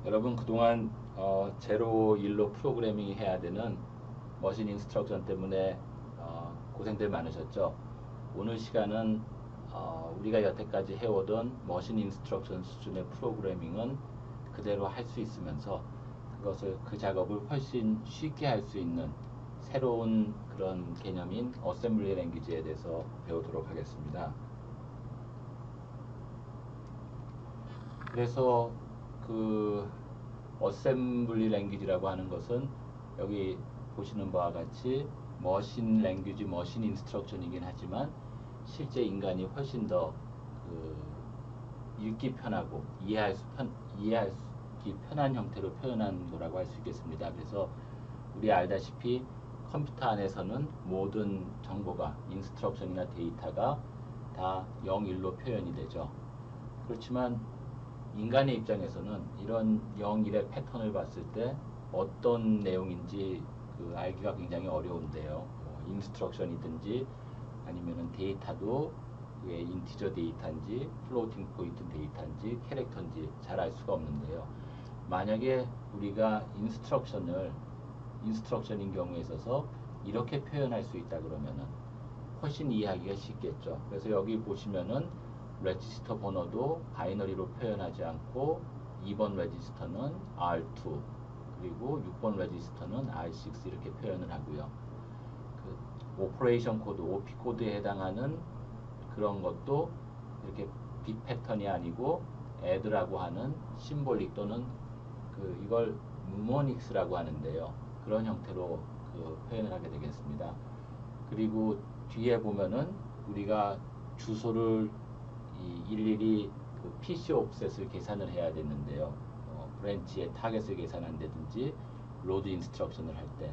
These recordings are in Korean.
여러분 그동안 제로 일로 프로그래밍 해야 되는 머신 인스트럭션 때문에 고생들 많으셨죠? 오늘 시간은 우리가 여태까지 해오던 머신 인스트럭션 수준의 프로그래밍은 그대로 할 수 있으면서 그 작업을 훨씬 쉽게 할 수 있는 새로운 그런 개념인 어셈블리 랭귀지에 대해서 배우도록 하겠습니다. 그래서 그 어셈블리 랭귀지라고 하는 것은 여기 보시는 바와 같이 머신 랭귀지, 머신 인스트럭션이긴 하지만 실제 인간이 훨씬 더 읽기 편하고 이해하기 편한 형태로 표현한 거라고 할 수 있겠습니다. 그래서 우리 알다시피 컴퓨터 안에서는 모든 정보가 인스트럭션이나 데이터가 다 0, 1로 표현이 되죠. 그렇지만 인간의 입장에서는 이런 0, 1의 패턴을 봤을 때 어떤 내용인지 알기가 굉장히 어려운데요. 인스트럭션이든지 아니면은 데이터도 그게 인티저 데이터인지 플로팅 포인트 데이터인지 캐릭터인지 잘 알 수가 없는데요. 만약에 우리가 인스트럭션인 경우에 있어서 이렇게 표현할 수 있다 그러면은 훨씬 이해하기가 쉽겠죠. 그래서 여기 보시면은 레지스터 번호도 바이너리로 표현하지 않고 2번 레지스터는 R2 그리고 6번 레지스터는 R6 이렇게 표현을 하고요. 그 오퍼레이션 코드, OP 코드에 해당하는 그런 것도 이렇게 빅 패턴이 아니고 add라고 하는 심볼릭 또는 이걸 무모닉스라고 하는데요. 그런 형태로 표현을 하게 되겠습니다. 그리고 뒤에 보면은 우리가 주소를 일일이 PC 옵셋을 계산을 해야 되는데요. 브랜치의 타겟을 계산한다든지 로드 인스트럭션을 할 때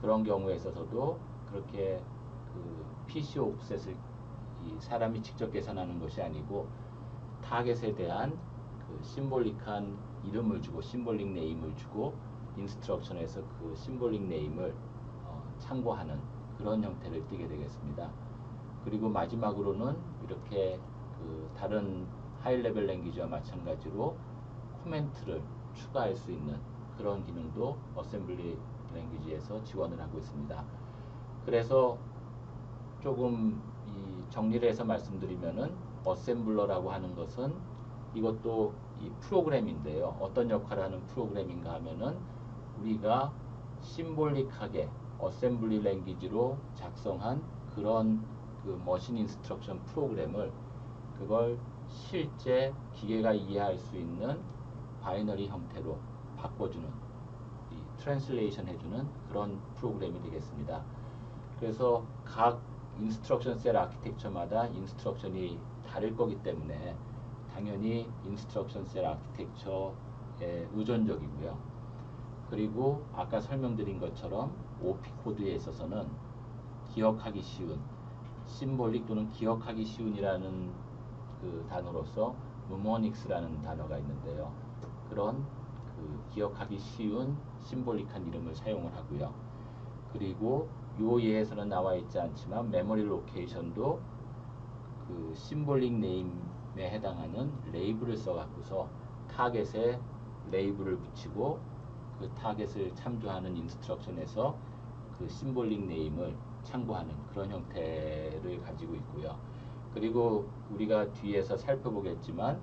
그런 경우에 있어서도 그렇게 PC 옵셋을 사람이 직접 계산하는 것이 아니고 타겟에 대한 심볼릭한 이름을 주고 심볼릭 네임을 주고 인스트럭션에서 그 심볼릭 네임을 참고하는 그런 형태를 띠게 되겠습니다. 그리고 마지막으로는 이렇게 다른 하이 레벨 랭귀지와 마찬가지로 코멘트를 추가할 수 있는 그런 기능도 어셈블리 랭귀지에서 지원을 하고 있습니다. 그래서 조금 정리를 해서 말씀드리면은 어셈블러라고 하는 것은 이것도 이 프로그램인데요. 어떤 역할을 하는 프로그램인가 하면은 우리가 심볼릭하게 어셈블리 랭귀지로 작성한 그런 머신 인스트럭션 프로그램을 그걸 실제 기계가 이해할 수 있는 바이너리 형태로 바꿔주는 트랜슬레이션 해주는 그런 프로그램이 되겠습니다. 그래서 각 인스트럭션 셀 아키텍처마다 인스트럭션이 다를 거기 때문에 당연히 인스트럭션 셀 아키텍처에 의존적이고요. 그리고 아까 설명드린 것처럼 OP 코드에 있어서는 기억하기 쉬운 심볼릭 또는 기억하기 쉬운이라는 단어로서 무모닉스라는 단어가 있는데요. 그런 기억하기 쉬운 심볼릭한 이름을 사용을 하고요. 그리고 요 예에서는 나와 있지 않지만 메모리 로케이션도 심볼릭 네임에 해당하는 레이블을 써갖고서 타겟에 레이블을 붙이고 그 타겟을 참조하는 인스트럭션에서 그 심볼릭 네임을 참고하는 그런 형태를 가지고 있고요. 그리고 우리가 뒤에서 살펴보겠지만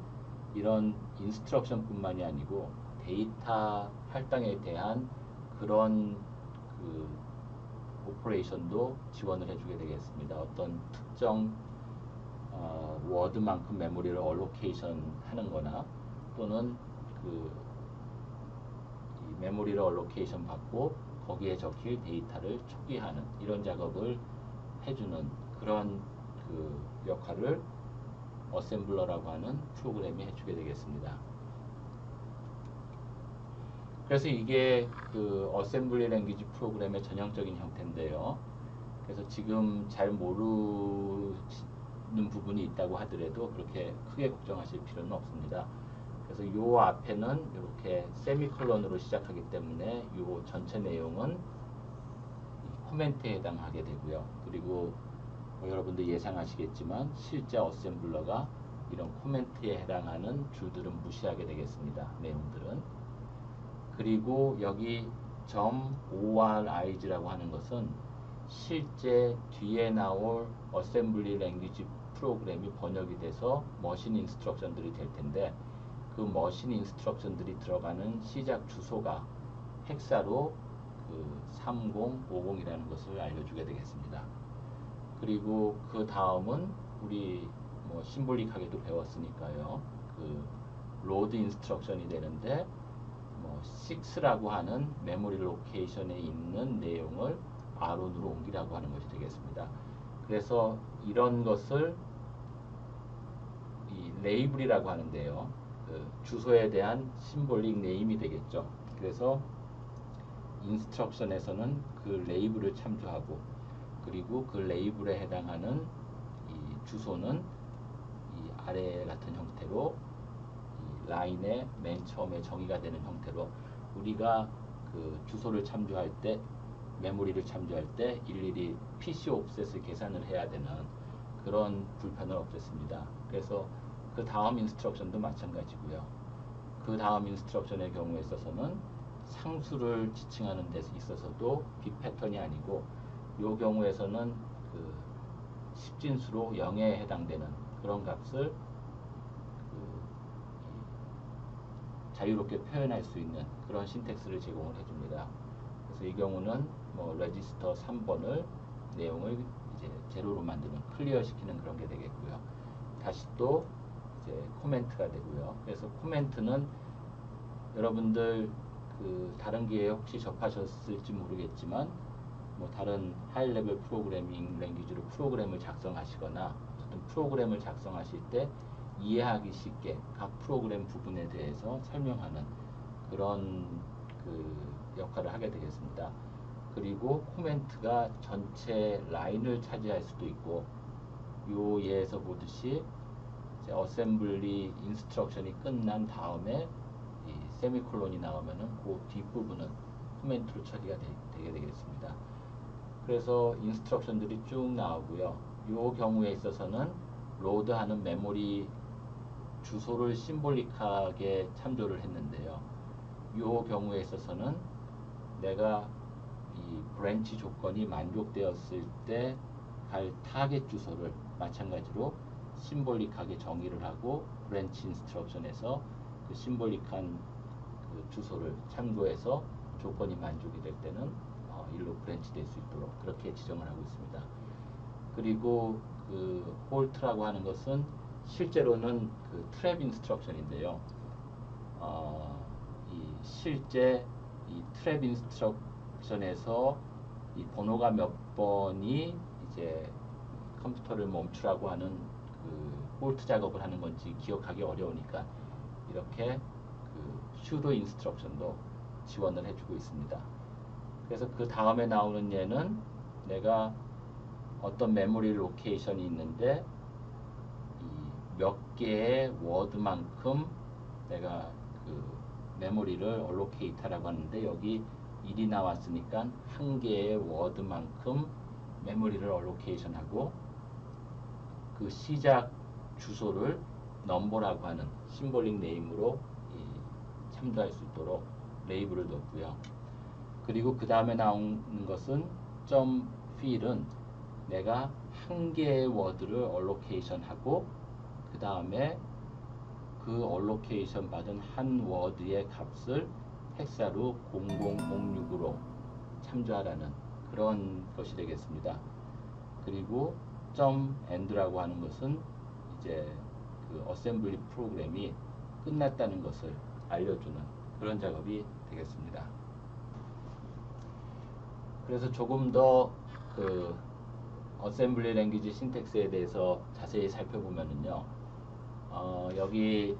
이런 인스트럭션 뿐만이 아니고 데이터 할당에 대한 그런 오퍼레이션도 지원을 해주게 되겠습니다. 어떤 특정 워드만큼 메모리를 얼로케이션 하는 거나 또는 이 메모리를 얼로케이션 받고 거기에 적힐 데이터를 초기화하는 이런 작업을 해주는 그런 역할을 어셈블러라고 하는 프로그램이 해주게 되겠습니다. 그래서 이게 어셈블리 랭귀지 프로그램의 전형적인 형태인데요. 그래서 지금 잘 모르는 부분이 있다고 하더라도 그렇게 크게 걱정하실 필요는 없습니다. 그래서 요 앞에는 이렇게 세미콜론으로 시작하기 때문에 요 전체 내용은 코멘트에 해당하게 되고요. 그리고 여러분들 예상하시겠지만 실제 어셈블러가 이런 코멘트에 해당하는 줄들은 무시하게 되겠습니다. 내용들은. 그리고 여기 .orig라고 하는 것은 실제 뒤에 나올 어셈블리 랭귀지 프로그램이 번역이 돼서 머신 인스트럭션들이 될 텐데, 그 머신 인스트럭션들이 들어가는 시작 주소가 헥사로 그 3050이라는 것을 알려주게 되겠습니다. 그리고 그 다음은 우리 뭐 심볼릭하게도 배웠으니까요. 그 로드 인스트럭션이 되는데, 뭐 6라고 하는 메모리 로케이션에 있는 내용을 R온으로 옮기라고 하는 것이 되겠습니다. 그래서 이런 것을 이 레이블이라고 하는데요. 그 주소에 대한 심볼릭 네임이 되겠죠. 그래서 인스트럭션에서는 그 레이블을 참조하고, 그리고 그 레이블에 해당하는 이 주소는 이 아래 같은 형태로 이 라인의 맨 처음에 정의가 되는 형태로, 우리가 그 주소를 참조할 때, 메모리를 참조할 때 일일이 PC 옵셋을 계산을 해야 되는 그런 불편을 없앴습니다. 그래서 그 다음 인스트럭션도 마찬가지고요. 그 다음 인스트럭션의 경우에 있어서는 상수를 지칭하는 데 있어서도 빅 패턴이 아니고, 이 경우에서는 그 10진수로 0에 해당되는 그런 값을 그 자유롭게 표현할 수 있는 그런 신텍스를 제공을 해줍니다. 그래서 이 경우는 뭐 레지스터 3번을 내용을 이제 제로로 만드는, 클리어 시키는 그런 게 되겠고요. 다시 또 이제 코멘트가 되고요. 그래서 코멘트는 여러분들 그 다른 기회에 혹시 접하셨을지 모르겠지만, 뭐 다른 하이 레벨 프로그래밍 랭귀지로 프로그램을 작성하시거나 어떤 프로그램을 작성하실 때 이해하기 쉽게 각 프로그램 부분에 대해서 설명하는 그런 그 역할을 하게 되겠습니다. 그리고 코멘트가 전체 라인을 차지할 수도 있고, 요 예에서 보듯이 이제 어셈블리 인스트럭션이 끝난 다음에 이 세미콜론이 나오면은 그 뒷부분은 코멘트로 처리가 되게 되겠습니다. 그래서 인스트럭션들이 쭉 나오고요. 요 경우에 있어서는 로드하는 메모리 주소를 심볼릭하게 참조를 했는데요. 요 경우에 있어서는 내가 이 브랜치 조건이 만족되었을 때 갈 타겟 주소를 마찬가지로 심볼릭하게 정의를 하고, 브랜치 인스트럭션에서 그 심볼릭한 그 주소를 참고해서 조건이 만족이 될 때는 일로 브랜치 될 수 있도록 그렇게 지정을 하고 있습니다. 그리고 그 홀트라고 하는 것은 실제로는 그 트랩 인스트럭션인데요. 이 실제 이 트랩 인스트럭션에서 이 번호가 몇 번이 이제 컴퓨터를 멈추라고 하는 그 홀트 작업을 하는 건지 기억하기 어려우니까 이렇게 그 슈도 인스트럭션도 지원을 해주고 있습니다. 그래서 그 다음에 나오는 예는 내가 어떤 메모리 로케이션이 있는데 이 몇 개의 워드만큼 내가 그 메모리를 얼로케이트라고 하는데, 여기 1이 나왔으니까 한 개의 워드만큼 메모리를 얼로케이션하고, 그 시작 주소를 넘버라고 하는 심볼릭 네임으로 참조할 수 있도록 레이블을 뒀고요. 그리고 그 다음에 나오는 것은 .fill은 내가 한 개의 워드를 얼로케이션하고, 그 다음에 그 얼로케이션 받은 한 워드의 값을 헥사로 0006으로 참조하라는 그런 것이 되겠습니다. 그리고 .end라고 하는 것은 이제 그 어셈블리 프로그램이 끝났다는 것을 알려주는 그런 작업이 되겠습니다. 그래서 조금 더 그 어셈블리 랭귀지 신텍스에 대해서 자세히 살펴보면은요, 여기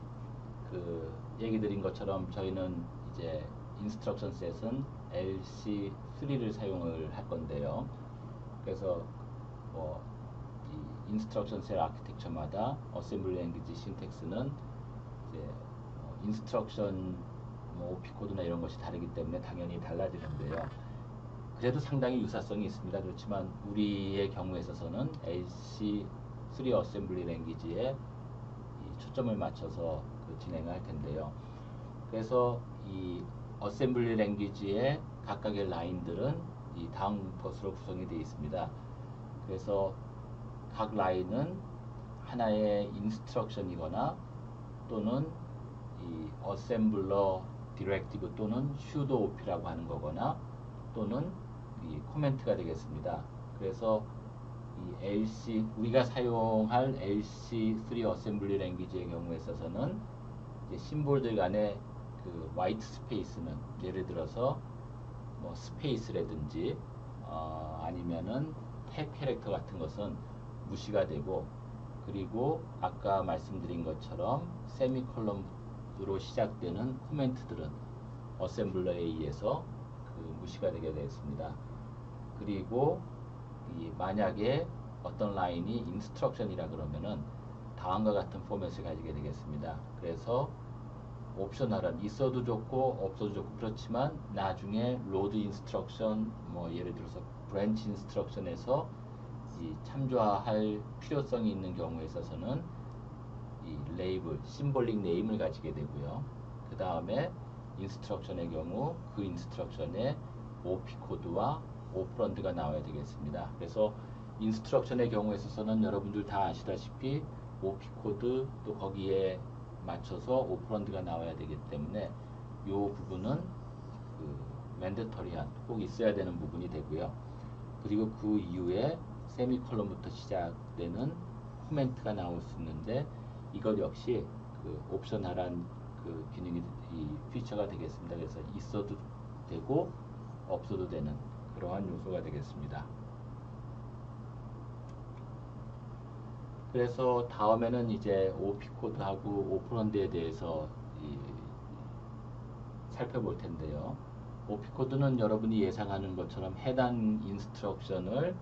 그 얘기 드린 것처럼 저희는 이제 인스트럭션 셋은 LC3를 사용을 할 건데요. 그래서 뭐 이 인스트럭션 셋 아키텍처마다 어셈블리 랭귀지 신텍스는 이제 인스트럭션 뭐 OP 코드나 이런 것이 다르기 때문에 당연히 달라지는데요. 그래도 상당히 유사성이 있습니다. 그렇지만 우리의 경우에 있어서는 LC3 어셈블리 랭귀지에 초점을 맞춰서 그 진행을 할 텐데요. 그래서 이 어셈블리 랭귀지의 각각의 라인들은 이 다음 것으로 구성이 되어 있습니다. 그래서 각 라인은 하나의 인스트럭션이거나 또는 이 어셈블러 디렉티브 또는 슈도 OP라고 하는 거거나 또는 이 코멘트가 되겠습니다. 그래서 이 LC 우리가 사용할 LC3 어셈블리 랭귀지의 경우에 있어서는 이제 심볼들 간의 그 화이트 스페이스는 예를 들어서 뭐 스페이스라든지 아니면은 탭 캐릭터 같은 것은 무시가 되고, 그리고 아까 말씀드린 것처럼 세미콜론으로 시작되는 코멘트들은 어셈블러에 의해서 그 무시가 되게 되었습니다. 그리고 이 만약에 어떤 라인이 인스트럭션이라 그러면은 다음과 같은 포맷을 가지게 되겠습니다. 그래서 옵셔널은 있어도 좋고 없어도 좋고 그렇지만 나중에 로드 인스트럭션 뭐 예를 들어서 브랜치 인스트럭션에서 이 참조할 필요성이 있는 경우에 있어서는 이 레이블, 심볼릭 네임을 가지게 되고요. 그 다음에 인스트럭션의 경우 그 인스트럭션에 OP 코드와 오퍼런드가 나와야 되겠습니다. 그래서 인스트럭션의 경우에 있어서는 여러분들 다 아시다시피 OP 코드 또 거기에 맞춰서 오퍼런드가 나와야 되기 때문에 이 부분은 그 맨데터리한 꼭 있어야 되는 부분이 되고요. 그리고 그 이후에 세미콜론부터 시작되는 코멘트가 나올 수 있는데 이것 역시 그 옵셔널한 그 기능이 이 피처가 되겠습니다. 그래서 있어도 되고 없어도 되는 그러한 요소가 되겠습니다. 그래서 다음에는 이제 OP 코드하고 오퍼런드에 대해서 살펴볼 텐데요. OP 코드는 여러분이 예상하는 것처럼 해당 인스트럭션을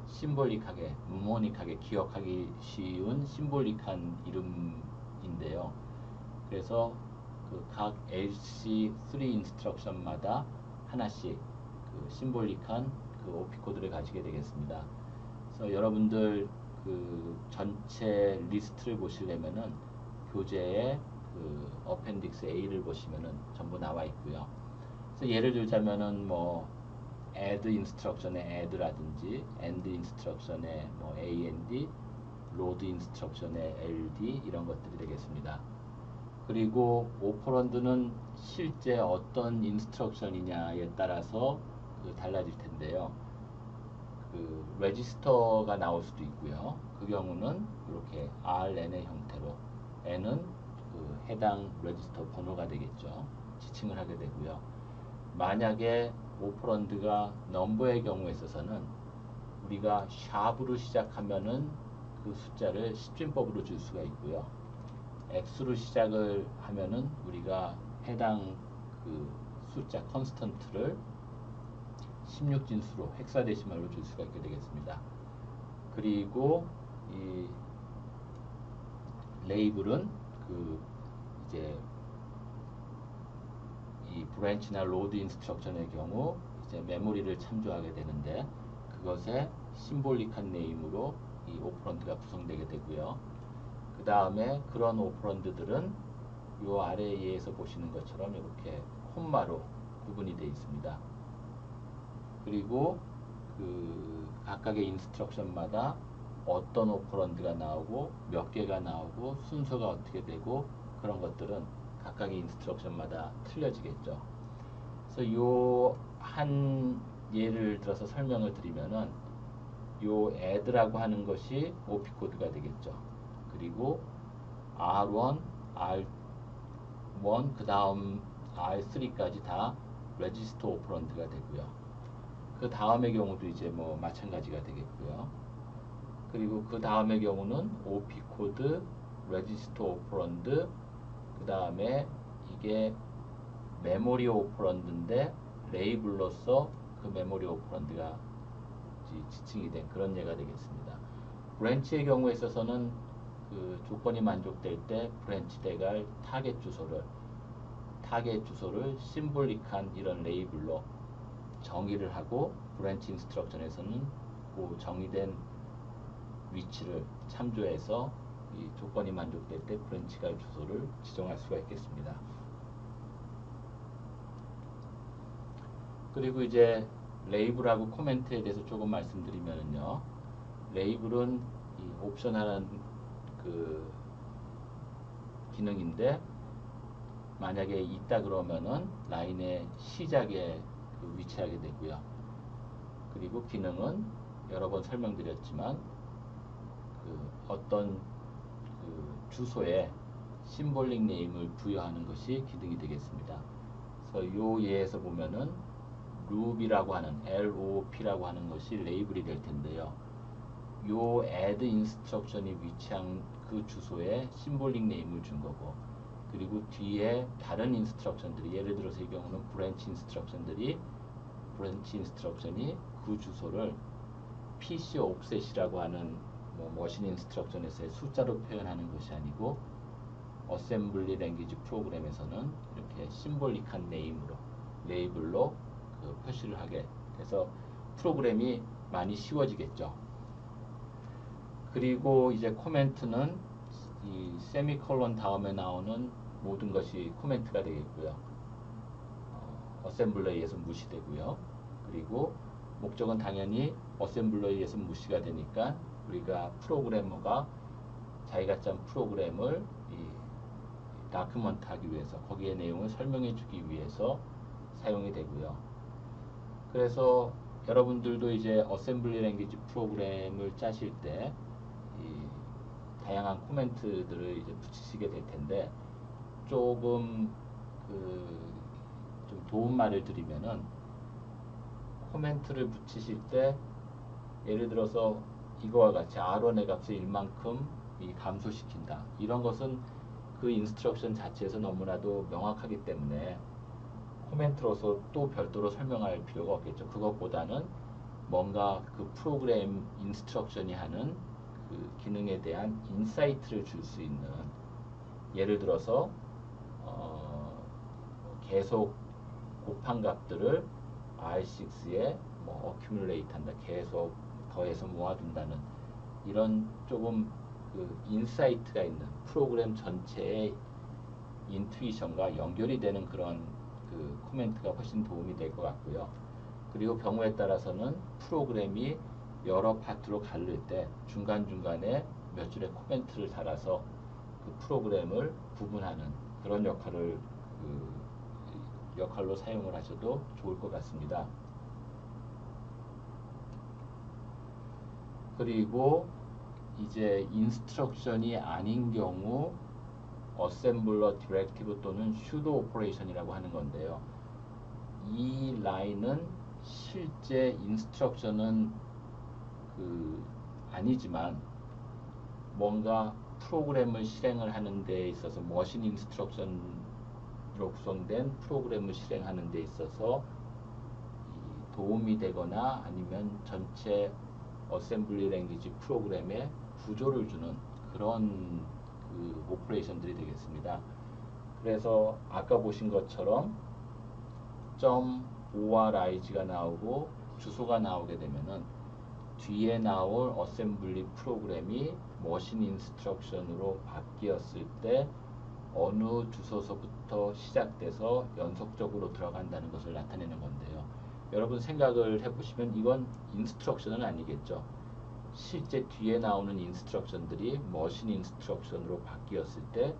심볼릭하게, 무모닉하게 기억하기 쉬운 심볼릭한 이름인데요. 그래서 그 각 LC3 인스트럭션마다 하나씩 그 심볼릭한 그 OP 코드를 가지게 되겠습니다. 그래서 여러분들 그 전체 리스트를 보시려면은 교재에 그 어펜딕스 A를 보시면은 전부 나와 있고요. 그래서 예를 들자면은 뭐 add 인스트럭션의 add라든지 end 인스트럭션의 뭐 and, load 인스트럭션의 ld 이런 것들이 되겠습니다. 그리고 오퍼런드는 실제 어떤 인스트럭션이냐에 따라서 그 달라질 텐데요. 그 레지스터가 나올 수도 있고요. 그 경우는 이렇게 RN의 형태로 n은 그 해당 레지스터 번호가 되겠죠. 지칭을 하게 되고요. 만약에 오퍼런드가 넘버의 경우에 있어서는 우리가 샵으로 시작하면은 그 숫자를 십진법으로 줄 수가 있고요. X로 시작을 하면은 우리가 해당 그 숫자 컨스턴트를 16진수로 헥사데시말로 줄 수가 있게 되겠습니다. 그리고 이 레이블은 그 이제 이 브랜치나 로드 인스트럭션의 경우 이제 메모리를 참조하게 되는데 그것의 심볼릭한 네임으로 이 오퍼런드가 구성되게 되고요. 그 다음에 그런 오퍼런드들은 이 아래에서 보시는 것처럼 이렇게 콤마로 구분이 되어 있습니다. 그리고 그 각각의 인스트럭션마다 어떤 오퍼런드가 나오고 몇 개가 나오고 순서가 어떻게 되고 그런 것들은 각각의 인스트럭션마다 틀려지겠죠. 그래서 요 한 예를 들어서 설명을 드리면은 요 add라고 하는 것이 OP 코드가 되겠죠. 그리고 R1, R1 그 다음 R3까지 다 레지스터 오퍼런드가 되고요. 그 다음의 경우도 이제 뭐 마찬가지가 되겠고요. 그리고 그 다음의 경우는 OP 코드, 레지스터 오퍼런드, 그 다음에 이게 메모리 오퍼런드인데 레이블로서 그 메모리 오퍼런드가 지칭이 된 그런 예가 되겠습니다. 브랜치의 경우에 있어서는 그 조건이 만족될 때 브랜치 대갈 타겟 주소를 심볼릭한 이런 레이블로 정의를 하고 브랜치 인스트럭션에서는 그 정의된 위치를 참조해서 이 조건이 만족될 때 브랜치갈 주소를 지정할 수가 있겠습니다. 그리고 이제 레이블하고 코멘트에 대해서 조금 말씀드리면요. 레이블은 이 옵셔널한 그 기능인데 만약에 있다 그러면은 라인의 시작에 그 위치하게 되고요. 그리고 기능은 여러 번 설명드렸지만 그 어떤 그 주소에 심볼릭 네임을 부여하는 것이 기능이 되겠습니다. 그래서 요 예에서 보면은 loop이라고 하는 LOOP라고 하는 것이 레이블이 될 텐데요. 요 add 인스트럭션이 위치한 그 주소에 심볼릭 네임을 준 거고, 그리고 뒤에 다른 인스트럭션들이, 예를 들어서 이 경우는 브랜치 인스트럭션이 그 주소를 PC 옵셋이라고 하는 뭐 머신 인스트럭션에서의 숫자로 표현하는 것이 아니고 어셈블리 랭귀지 프로그램에서는 이렇게 심볼릭한 네임으로, 레이블로 그 표시를 하게 돼서 프로그램이 많이 쉬워지겠죠. 그리고 이제 코멘트는 이 세미콜론 다음에 나오는 모든 것이 코멘트가 되겠고요. 어셈블러에 의해서 무시되고요. 그리고 목적은 당연히 어셈블러에 의해서 무시가 되니까 우리가 프로그래머가 자기가 짠 프로그램을 다큐먼트 하기 위해서, 거기에 내용을 설명해 주기 위해서 사용이 되고요. 그래서 여러분들도 이제 어셈블리 랭귀지 프로그램을 짜실 때 다양한 코멘트들을 이제 붙이시게 될 텐데, 조금 좀 도움 말을 드리면은, 코멘트를 붙이실 때 예를 들어서 이거와 같이 R1의 값을 1만큼 감소시킨다, 이런 것은 그 인스트럭션 자체에서 너무나도 명확하기 때문에 코멘트로서 또 별도로 설명할 필요가 없겠죠. 그것보다는 뭔가 그 프로그램 인스트럭션이 하는 그 기능에 대한 인사이트를 줄 수 있는, 예를 들어서 계속 곱한 값들을 R6에 뭐 accumulate 한다, 계속 더해서 모아둔다는, 이런 조금 그 인사이트가 있는 프로그램 전체의 인투이션과 연결이 되는 그런 그 코멘트가 훨씬 도움이 될 것 같고요. 그리고 경우에 따라서는 프로그램이 여러 파트로 갈릴 때 중간중간에 몇 줄의 코멘트를 달아서 그 프로그램을 구분하는 그런 역할로 사용을 하셔도 좋을 것 같습니다. 그리고 이제 인스트럭션이 아닌 경우 어셈블러 디렉티브 또는 슈도 오퍼레이션이라고 하는 건데요. 이 라인은 실제 인스트럭션은 아니지만 뭔가 프로그램을 실행을 하는 데 있어서, 머신 인스트럭션으로 구성된 프로그램을 실행하는 데 있어서 도움이 되거나 아니면 전체 어셈블리 랭귀지 프로그램에 구조를 주는 그런 그 오퍼레이션들이 되겠습니다. 그래서 아까 보신 것처럼 .orig가 나오고 주소가 나오게 되면은 뒤에 나올 어셈블리 프로그램이 머신 인스트럭션으로 바뀌었을 때 어느 주소서부터 시작돼서 연속적으로 들어간다는 것을 나타내는 건데요. 여러분 생각을 해보시면 이건 인스트럭션은 아니겠죠. 실제 뒤에 나오는 인스트럭션들이 머신 인스트럭션으로 바뀌었을 때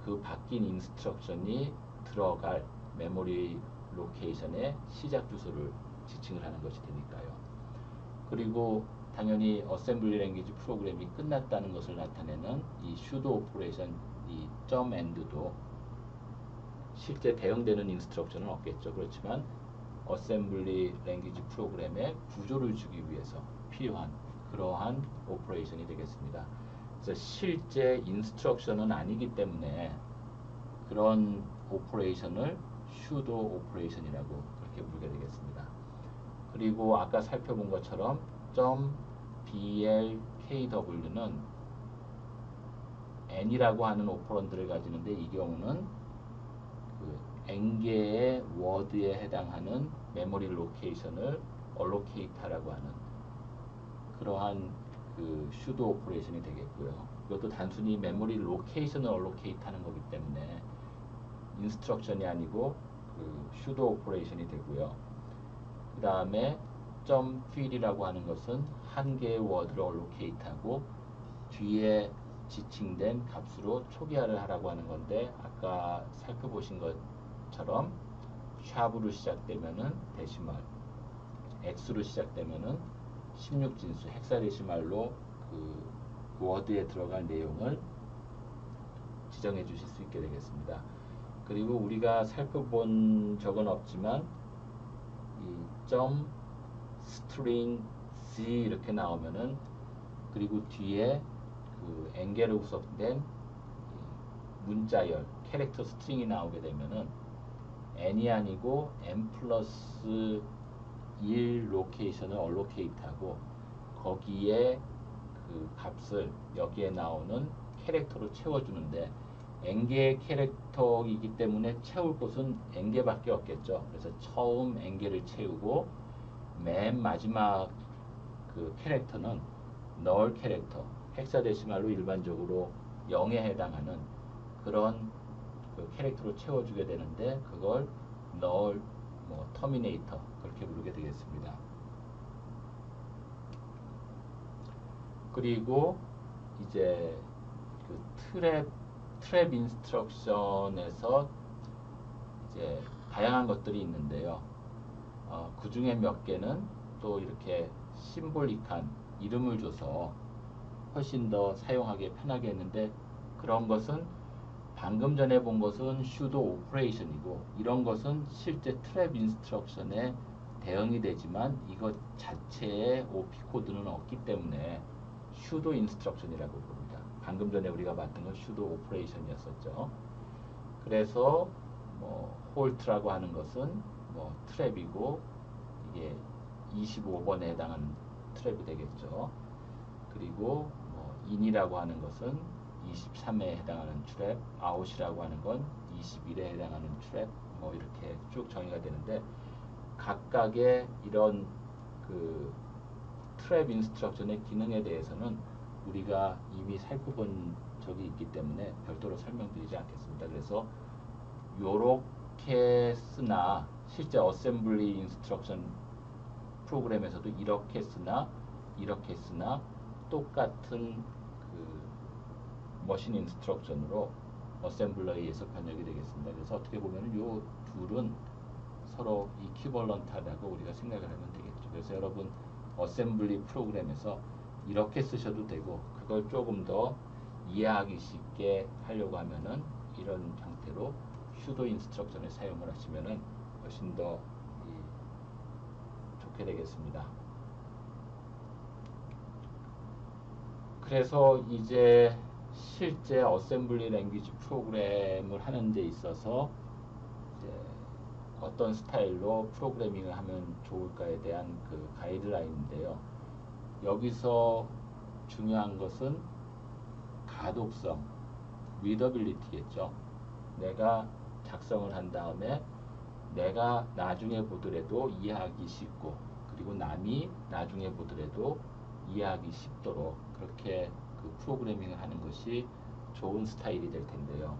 그 바뀐 인스트럭션이 들어갈 메모리 로케이션의 시작 주소를 지칭을 하는 것이 되니까요. 그리고 당연히 어셈블리 랭귀지 프로그램이 끝났다는 것을 나타내는 이 슈도 오퍼레이션, 이 .end도 실제 대응되는 인스트럭션은 없겠죠. 그렇지만 어셈블리 랭귀지 프로그램의 구조를 주기 위해서 필요한 그러한 오퍼레이션이 되겠습니다. 그래서 실제 인스트럭션은 아니기 때문에 그런 오퍼레이션을 슈도 오퍼레이션이라고 그렇게 부르게 되겠습니다. 그리고 아까 살펴본 것처럼 .blkw는 n이라고 하는 오퍼런드를 가지는데, 이 경우는 그 n개의 워드에 해당하는 메모리 로케이션을 allocate라고 하는 그러한 그 슈도 오퍼레이션이 되겠고요. 이것도 단순히 메모리 로케이션을 allocate 하는 거기 때문에 인스트럭션이 아니고 그 슈도 오퍼레이션이 되고요. 그 다음에 점 fill이라고 하는 것은 한 개의 워드를 allocate하고 뒤에 지칭된 값으로 초기화를 하라고 하는 건데, 아까 살펴보신 것처럼 샵으로 시작되면은 데시멀, x로 시작되면은 16진수 헥사데시말로 그 워드에 들어갈 내용을 지정해 주실 수 있게 되겠습니다. 그리고 우리가 살펴본 적은 없지만 이 점 스트링 Z 이렇게 나오면은, 그리고 뒤에 그 엔겔로 구성된 문자열 캐릭터 스트링이 나오게 되면은 n이 아니고 n 플러스 1 로케이션을 얼로케이트하고 거기에 그 값을 여기에 나오는 캐릭터로 채워주는데, n개의 캐릭터이기 때문에 채울 곳은 n개밖에 없겠죠. 그래서 처음 n개를 채우고 맨 마지막 그 캐릭터는 null 캐릭터, 헥사데시말로 일반적으로 0에 해당하는 그런 그 캐릭터로 채워주게 되는데, 그걸 null 뭐 터미네이터 그렇게 부르게 되겠습니다. 그리고 이제 그 트랩 인스트럭션에서 이제 다양한 것들이 있는데요. 그 중에 몇 개는 또 이렇게 심볼릭한 이름을 줘서 훨씬 더 사용하기 편하게 했는데, 그런 것은 방금 전에 본 것은 슈도 오퍼레이션이고, 이런 것은 실제 트랩 인스트럭션에 대응이 되지만 이것 자체에 OP 코드는 없기 때문에 슈도 인스트럭션이라고 부릅니다. 방금 전에 우리가 봤던 건 슈도 오퍼레이션이었었죠. 그래서 뭐 홀트라고 하는 것은 뭐 트랩이고, 이게 25번에 해당하는 트랩이 되겠죠. 그리고 뭐 인이라고 하는 것은 23에 해당하는 트랩, 아웃이라고 하는 건 21에 해당하는 트랩, 뭐 이렇게 쭉 정의가 되는데, 각각의 이런 그 트랩 인스트럭션의 기능에 대해서는 우리가 이미 살펴본 적이 있기 때문에 별도로 설명드리지 않겠습니다. 그래서 요렇게 쓰나, 실제 어셈블리 인스트럭션 프로그램에서도 이렇게 쓰나 똑같은 그 머신 인스트럭션으로 어셈블러에 의해서 번역이 되겠습니다. 그래서 어떻게 보면 요 둘은 서로 이퀴벌런트하다고 우리가 생각을 하면 되겠죠. 그래서 여러분 어셈블리 프로그램에서 이렇게 쓰셔도 되고, 그걸 조금 더 이해하기 쉽게 하려고 하면은 이런 형태로 슈도 인스트럭션을 사용을 하시면은 훨씬 더 좋게 되겠습니다. 그래서 이제 실제 어셈블리 랭귀지 프로그램을 하는 데 있어서 이제 어떤 스타일로 프로그래밍을 하면 좋을까에 대한 그 가이드라인인데요. 여기서 중요한 것은 가독성, 리더빌리티겠죠. 내가 작성을 한 다음에 내가 나중에 보더라도 이해하기 쉽고, 그리고 남이 나중에 보더라도 이해하기 쉽도록 그렇게 그 프로그래밍을 하는 것이 좋은 스타일이 될 텐데요.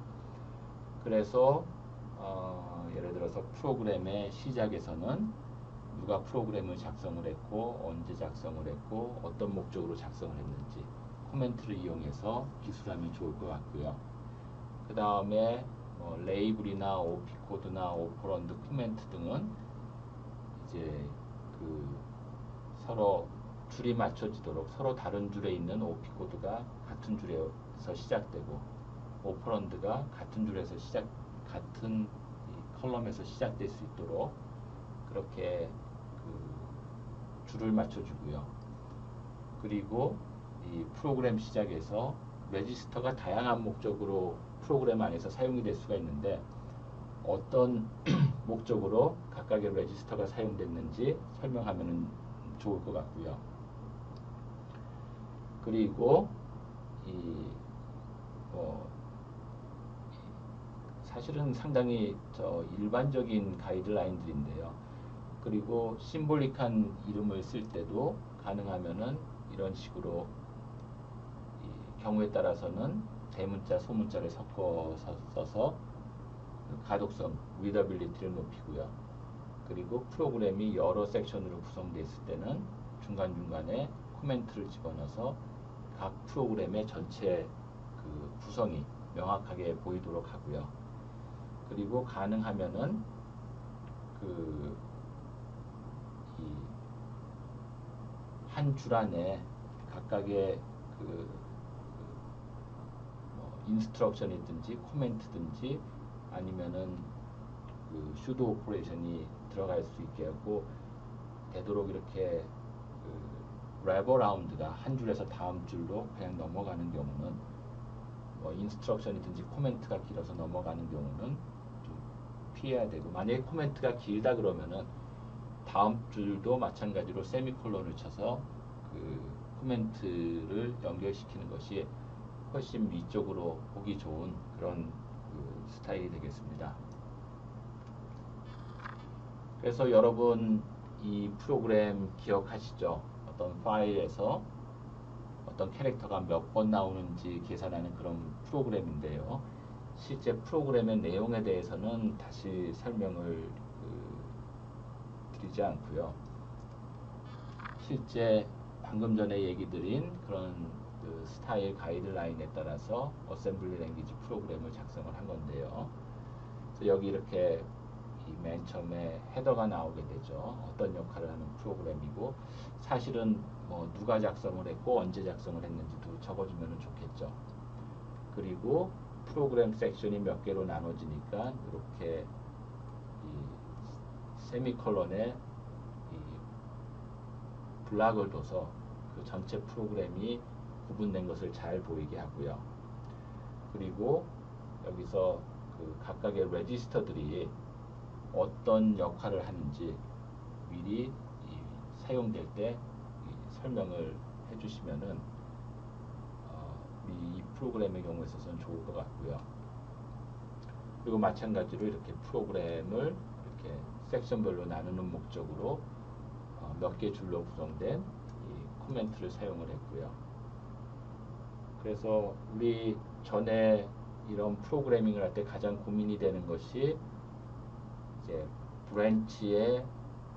그래서 예를 들어서 프로그램의 시작에서는 누가 프로그램을 작성을 했고, 언제 작성을 했고, 어떤 목적으로 작성을 했는지 코멘트를 이용해서 기술하면 좋을 것 같고요. 그 다음에 레이블이나 OP 코드나 오퍼런드 코멘트 등은 이제 그 서로 줄이 맞춰지도록 서로 다른 줄에 있는 OP 코드가 같은 줄에서 시작되고, 오퍼런드가 같은 줄에서 같은 이 컬럼에서 시작될 수 있도록 그렇게 그 줄을 맞춰주고요. 그리고 이 프로그램 시작에서 레지스터가 다양한 목적으로 프로그램 안에서 사용이 될 수가 있는데, 어떤 목적으로 각각의 레지스터가 사용됐는지 설명하면 좋을 것 같고요. 그리고 사실은 상당히 일반적인 가이드라인들인데요. 그리고 심볼릭한 이름을 쓸 때도 가능하면은 이런 식으로 경우에 따라서는 대문자, 소문자를 섞어서 써서 가독성, 리더빌리티를 높이고요. 그리고 프로그램이 여러 섹션으로 구성되어 있을 때는 중간중간에 코멘트를 집어넣어서 각 프로그램의 전체 그 구성이 명확하게 보이도록 하고요. 그리고 가능하면은 그 한 줄 안에 각각의 그 인스트럭션이든지 코멘트든지 아니면은 그 슈도 오퍼레이션이 들어갈 수 있게 하고 되도록 이렇게 그 랩어라운드가 한 줄에서 다음 줄로 그냥 넘어가는 경우는 뭐 인스트럭션이든지 코멘트가 길어서 넘어가는 경우는 좀 피해야 되고, 만약에 코멘트가 길다 그러면은 다음 줄도 마찬가지로 세미콜론을 쳐서 그 코멘트를 연결시키는 것이 훨씬 위쪽으로 보기 좋은 그런 그 스타일이 되겠습니다. 그래서 여러분 이 프로그램 기억하시죠? 어떤 파일에서 어떤 캐릭터가 몇 번 나오는지 계산하는 그런 프로그램인데요. 실제 프로그램의 내용에 대해서는 다시 설명을 드리지 않고요. 실제 방금 전에 얘기 드린 그런 그 스타일 가이드라인에 따라서 어셈블리 랭귀지 프로그램을 작성을 한 건데요. 그래서 여기 이렇게 맨 처음에 헤더가 나오게 되죠. 어떤 역할을 하는 프로그램이고, 사실은 뭐 누가 작성을 했고 언제 작성을 했는지도 적어주면 좋겠죠. 그리고 프로그램 섹션이 몇 개로 나눠지니까 이렇게 이 세미콜론에 이 블락을 둬서 그 전체 프로그램이 구분된 것을 잘 보이게 하고요. 그리고 여기서 그 각각의 레지스터들이 어떤 역할을 하는지 미리 사용될 때 설명을 해주시면은 우리 이 프로그램의 경우에 있어서는 좋을 것 같고요. 그리고 마찬가지로 이렇게 프로그램을 이렇게 섹션별로 나누는 목적으로 몇 개 줄로 구성된 이 코멘트를 사용을 했고요. 그래서 우리 전에 이런 프로그래밍을 할 때 가장 고민이 되는 것이 이제 브랜치에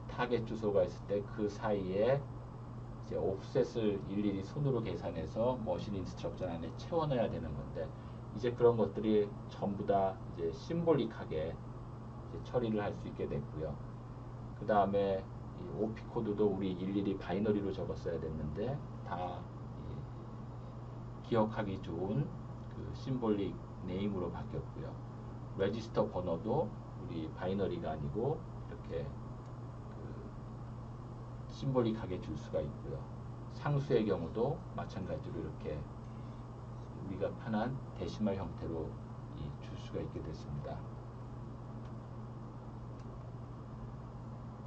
타겟 주소가 있을 때 그 사이에 이제 옵셋을 일일이 손으로 계산해서 머신 인스트럭션 안에 채워넣어야 되는 건데, 이제 그런 것들이 전부 다 이제 심볼릭하게 이제 처리를 할 수 있게 됐고요. 그 다음에 이 OP 코드도 우리 일일이 바이너리로 적었어야 됐는데 다 기억하기 좋은 그 심볼릭 네임으로 바뀌었고요. 레지스터 번호도 우리 바이너리가 아니고 이렇게 그 심볼릭하게 줄 수가 있고요. 상수의 경우도 마찬가지로 이렇게 우리가 편한 데시멀 형태로 줄 수가 있게 됐습니다.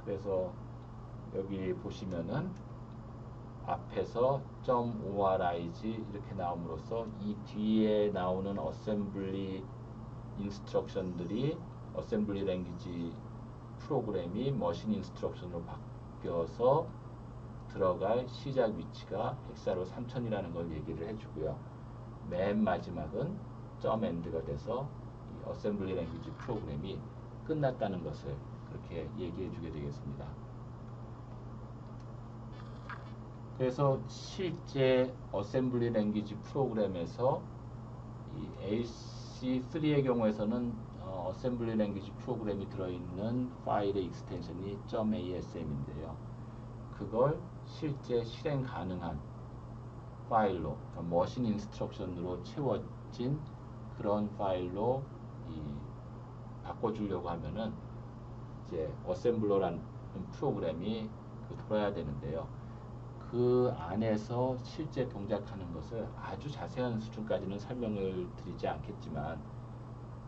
그래서 여기 보시면은 앞에서 .org 이렇게 나옴으로써 이 뒤에 나오는 어셈블리 인스트럭션들이 어셈블리 랭귀지 프로그램이 머신 인스트럭션으로 바뀌어서 들어갈 시작 위치가 헥사로 3000이라는 걸 얘기를 해주고요. 맨 마지막은 .end가 돼서 이 어셈블리 랭귀지 프로그램이 끝났다는 것을 그렇게 얘기해 주게 되겠습니다. 그래서 실제 어셈블리 랭귀지 프로그램에서 이 AC3의 경우에서는 어셈블리 랭귀지 프로그램이 들어있는 파일의 익스텐션이 .asm인데요. 그걸 실제 실행 가능한 파일로, 그러니까 머신 인스트럭션으로 채워진 그런 파일로 바꿔주려고 하면은 이제 어셈블러라는 프로그램이 돌아야 되는데요. 그 안에서 실제 동작하는 것을 아주 자세한 수준까지는 설명을 드리지 않겠지만,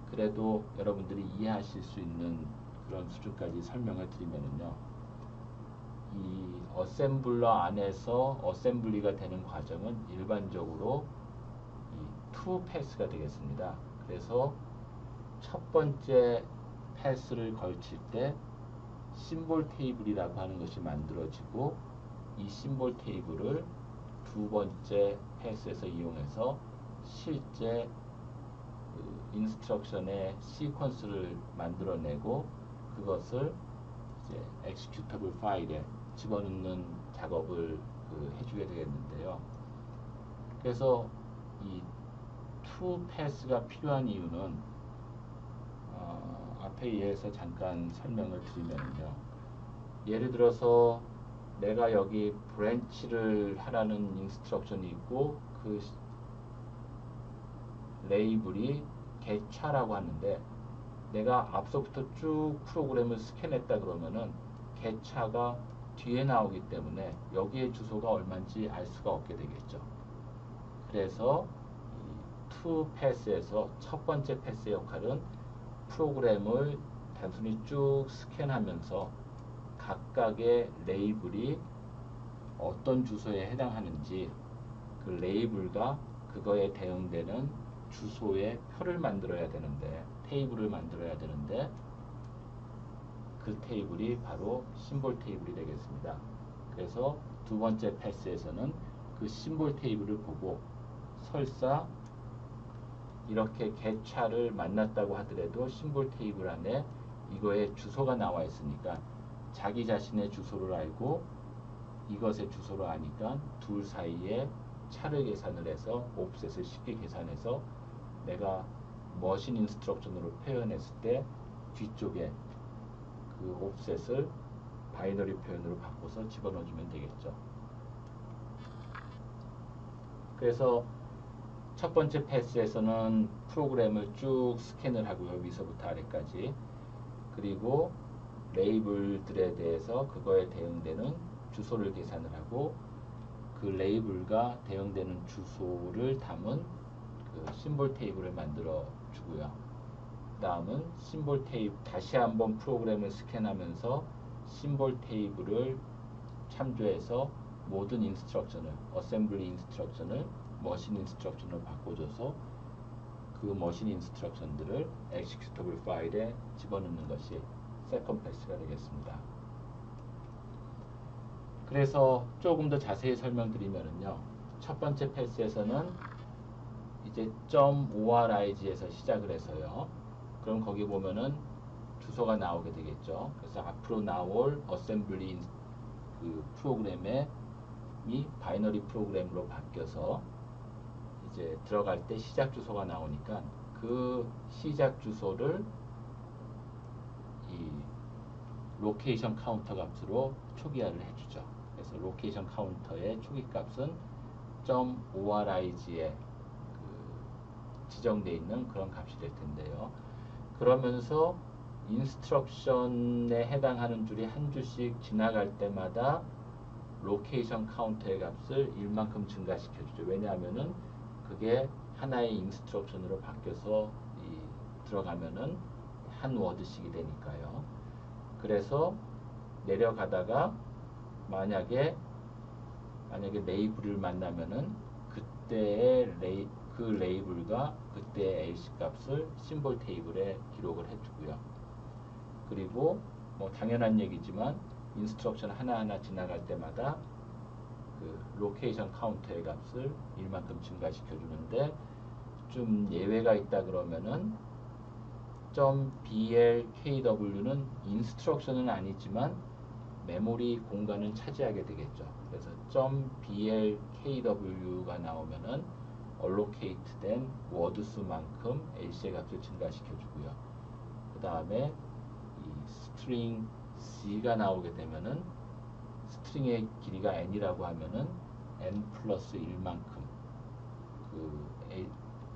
그래도 여러분들이 이해하실 수 있는 그런 수준까지 설명을 드리면은요, 이 어셈블러 안에서 어셈블리가 되는 과정은 일반적으로 이 투 패스가 되겠습니다. 그래서 첫 번째 패스를 걸칠 때 심볼 테이블이라고 하는 것이 만들어지고, 이 심볼 테이블을 두 번째 패스에서 이용해서 실제 그 인스트럭션의 시퀀스를 만들어내고 그것을 이제 executable 파일에 집어넣는 작업을 해주게 되겠는데요. 그래서 이 toPass가 필요한 이유는 앞에 이해해서 잠깐 설명을 드리면요. 예를 들어서 내가 여기 브랜치를 하라는 인스트럭션이 있고 그 레이블이 get차라고 하는데 내가 앞서부터 쭉 프로그램을 스캔했다 그러면은 get차가 뒤에 나오기 때문에 여기에 주소가 얼마인지 알 수가 없게 되겠죠. 그래서 이 toPass에서 첫 번째 패스의 역할은 프로그램을 단순히 쭉 스캔하면서 각각의 레이블이 어떤 주소에 해당하는지 그 레이블과 그거에 대응되는 주소의 표를 만들어야 되는데, 테이블을 만들어야 되는데, 그 테이블이 바로 심볼 테이블이 되겠습니다. 그래서 두 번째 패스에서는 그 심볼 테이블을 보고 설사 이렇게 get차를 만났다고 하더라도 심볼 테이블 안에 이거의 주소가 나와 있으니까 자기 자신의 주소를 알고 이것의 주소를 아니까 둘 사이에 차를 계산을 해서 옵셋을 쉽게 계산해서 내가 머신 인스트럭션으로 표현했을 때 뒤쪽에 그 옵셋을 바이너리 표현으로 바꿔서 집어넣어주면 되겠죠. 그래서 첫 번째 패스에서는 프로그램을 쭉 스캔을 하고요. 위서부터 아래까지. 그리고 레이블들에 대해서 그거에 대응되는 주소를 계산을 하고 그 레이블과 대응되는 주소를 담은 그 심볼 테이블을 만들어 주고요. 다음은 심볼 테이블, 다시 한번 프로그램을 스캔하면서 심볼 테이블을 참조해서 모든 인스트럭션을, 어셈블리 인스트럭션을 머신 인스트럭션으로 바꿔줘서 그 머신 인스트럭션들을 executable 파일에 집어넣는 것이 세컨드 패스가 되겠습니다. 그래서 조금 더 자세히 설명드리면요. 첫 번째 패스에서는 이제 .orig에서 시작을 해서요. 그럼 거기 보면은 주소가 나오게 되겠죠. 그래서 앞으로 나올 어셈블리 그 프로그램이 바이너리 프로그램으로 바뀌어서 이제 들어갈 때 시작 주소가 나오니까 그 시작 주소를 이 로케이션 카운터 값으로 초기화를 해주죠. 그래서 로케이션 카운터의 초기 값은 .orig에 그 지정되어 있는 그런 값이 될 텐데요. 그러면서 인스트럭션에 해당하는 줄이 한 줄씩 지나갈 때마다 로케이션 카운터의 값을 1만큼 증가시켜주죠. 왜냐하면은 그게 하나의 인스트럭션으로 바뀌어서 들어가면은 한 워드씩이 되니까요. 그래서 내려가다가 만약에 레이블을 만나면은 그때의 그 레이블과 그때의 LC 값을 심볼 테이블에 기록을 해두고요. 그리고 뭐 당연한 얘기지만 인스트럭션 하나하나 지나갈 때마다 그 로케이션 카운터의 값을 1만큼 증가시켜 주는데 좀 예외가 있다 그러면은 .blkw는 인스트럭션은 아니지만 메모리 공간을 차지하게 되겠죠. 그래서 .blkw가 나오면은 allocate 된 워드 수만큼 LC의 값을 증가시켜 주고요. 그 다음에 이 string c가 나오게 되면은 스트링의 길이가 n이라고 하면은 n 플러스 1만큼 그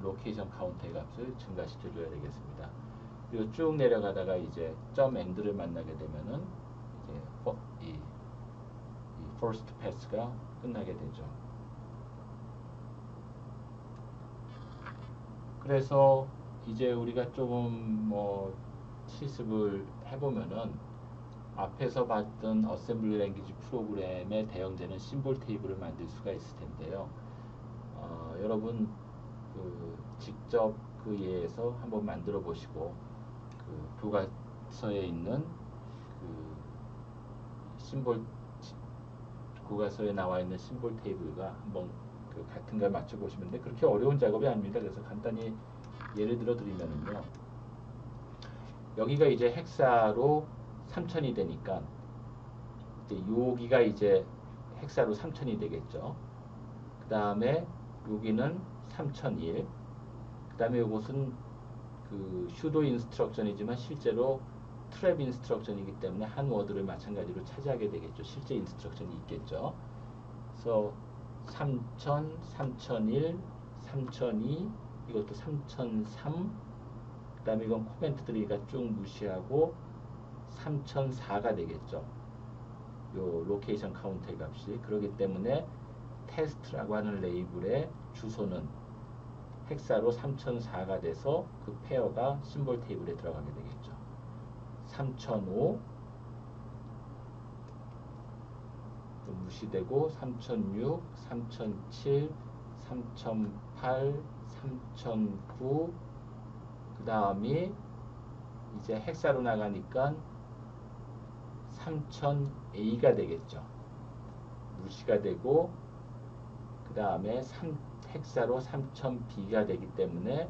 로케이션 카운터의 값을 증가시켜 줘야 되겠습니다. 그리고 쭉 내려가다가 이제 .end를 만나게 되면은 이제 이 first pass가 끝나게 되죠. 그래서 이제 우리가 조금 뭐 실습을 해보면은 앞에서 봤던 어셈블리 랭귀지 프로그램에 대응되는 심볼 테이블을 만들 수가 있을 텐데요. 여러분 직접 그 예에서 한번 만들어 보시고 그 교과서에 있는 그 심볼 교과서에 나와 있는 심볼 테이블과 한번 그 같은 걸 맞춰 보시면 돼. 그렇게 어려운 작업이 아닙니다. 그래서 간단히 예를 들어 드리면은요. 여기가 이제 헥사로 3000이 되니까 이제 여기가 이제 헥사로 3000이 되겠죠. 그 다음에 여기는 3001. 그 다음에 이것은 그 슈도 인스트럭션이지만 실제로 트랩 인스트럭션이기 때문에 한 워드를 마찬가지로 차지하게 되겠죠. 실제 인스트럭션이 있겠죠. 그래서 3000, 3001, 3002, 이것도 3003, 그 다음에 이건 코멘트들이니까 쭉 무시하고 3004가 되겠죠. 요 로케이션 카운터의 값이. 그렇기 때문에 테스트라고 하는 레이블의 주소는 헥사로 3004가 돼서 그 페어가 심볼 테이블에 들어가게 되겠죠. 3005 무시되고 3006, 3007, 3008, 3009, 그 다음이 이제 헥사로 나가니까 3000A가 되겠죠. 무시가 되고 그 다음에 헥사로 3000B가 되기 때문에